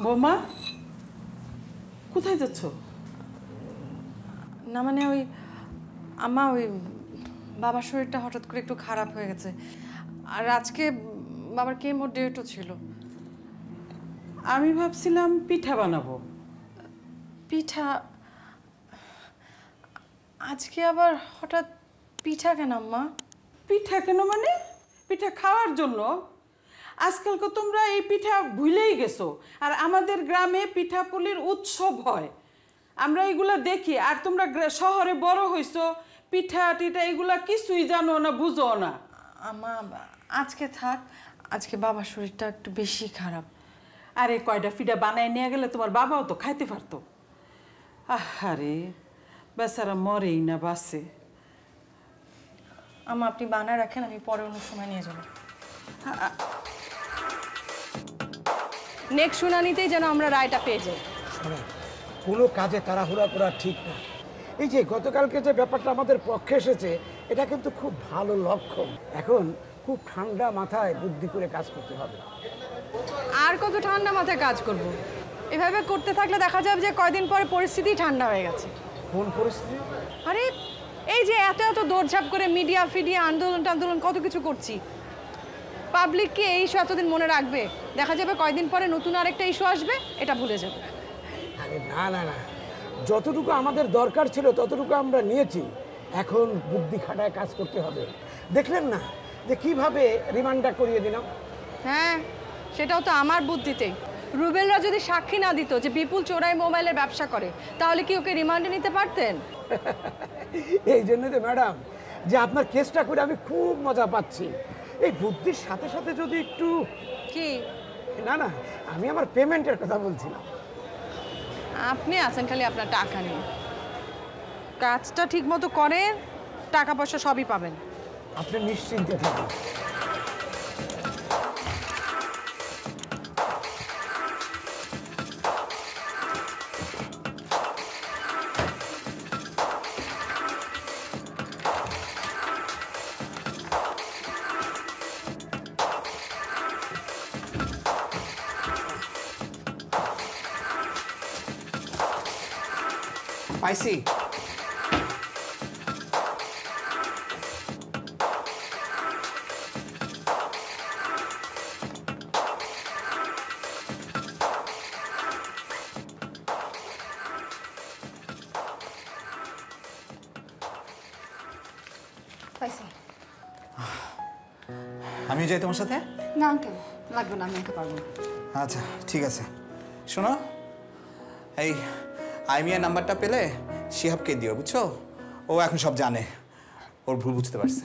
বৌমা কোথায় যাচ্ছ? না মানে ওই আম্মা ওই বাবার শরীরটা হঠাৎ করে একটু খারাপ হয়ে গেছে, আর আজকে বাবার কেমো ডেটও ছিল। আমি ভাবছিলাম পিঠা বানাবো। পিঠা? আজকে আবার হঠাৎ পিঠা কেন আম্মা? পিঠা কেন মানে? পিঠা খাওয়ার জন্য। আজকালকে তোমরা এই পিঠা ভুলেই গেছো। আর আমাদের গ্রামে পিঠাপুলির উৎসব হয়, আমরা এগুলা দেখি। আর তোমরা শহরে বড় হইছো, পিঠা টিঠা এগুলা কিছুই জানো না, বুঝো না। আম্মা আজকে থাক, আজকে বাবার শরীরটা একটু বেশি খারাপ। আরে কয়টা পিঠা বানায় নিয়ে গেলে তোমার বাবাও তো খাইতে পারতো। আরে বেচারা মরেই না, বাসে। আম্মা আপনি বানায় রাখেন, আমি পরে অন্য সময় নিয়ে যাবো। নেক্সট শুনানিতেই যেন আমরা রায়টা পেয়ে যাই। কোনো কাজে তাড়াহুড়া করা ঠিক না। এই যে গতকালকে যে ব্যাপারটা আমাদের পক্ষে এসেছে, এটা কিন্তু খুব ভালো লক্ষণ। এখন খুব ঠান্ডা মাথায় বুদ্ধি করে কাজ করতে হবে। আর কত ঠান্ডা মাথায় কাজ করব? এভাবে করতে থাকলে দেখা যাবে যে কয়দিন পরে পরিস্থিতি ঠান্ডা হয়ে গেছে। কোন পরিস্থিতি? আরে এই যে এত এত দৌড়ঝাঁপ করে মিডিয়া ফিডিয়া আন্দোলন কত কিছু করছি, পাবলিক কি এই ইস্যু এতদিন মনে রাখবে? দেখা যাবে কয়দিন পরে নতুন আরেকটা ইস্যু আসবে, এটা ভুলে যাবে। আরে না না না, যতটুকু আমাদের দরকার ছিল ততটুকু আমরা নিয়েছি। এখন বুদ্ধি খাটায় কাজ করতে হবে। দেখলেন না যে কিভাবে রিমান্ডটা করিয়ে দিলাম? হ্যাঁ, সেটাও তো আমার বুদ্ধিতেই। রুবেলরা যদি সাক্ষী না দিত যে বিপুল চোরাই মোবাইলের ব্যবসা করে, তাহলে কি ওকে রিমান্ডে নিতে পারতেন? এই জন্য তো ম্যাডাম, যে আপনার কেসটা করে আমি খুব মজা পাচ্ছি। এই বুদ্ধির সাথে সাথে যদি একটু কি? না না, আমি আমার পেমেন্টের কথা বলছিলাম। আপনি আছেন খালি আপনার টাকা নিয়ে। কাজটা ঠিক মতো করেন, টাকা পয়সা সবই পাবেন। আপনি নিশ্চিন্তে থাকুন। পাইছি। পাইছি। আমি যাই তোমার সাথে? না আঙ্কেল, লাগবে না, আমি একা পারবো। আচ্ছা ঠিক আছে, শোনো, এই আইমিয়া নাম্বারটা পেলে শিহাবকে দিও, বুঝছো? ও এখন সব জানে, ওর ভুল বুঝতে পারছে।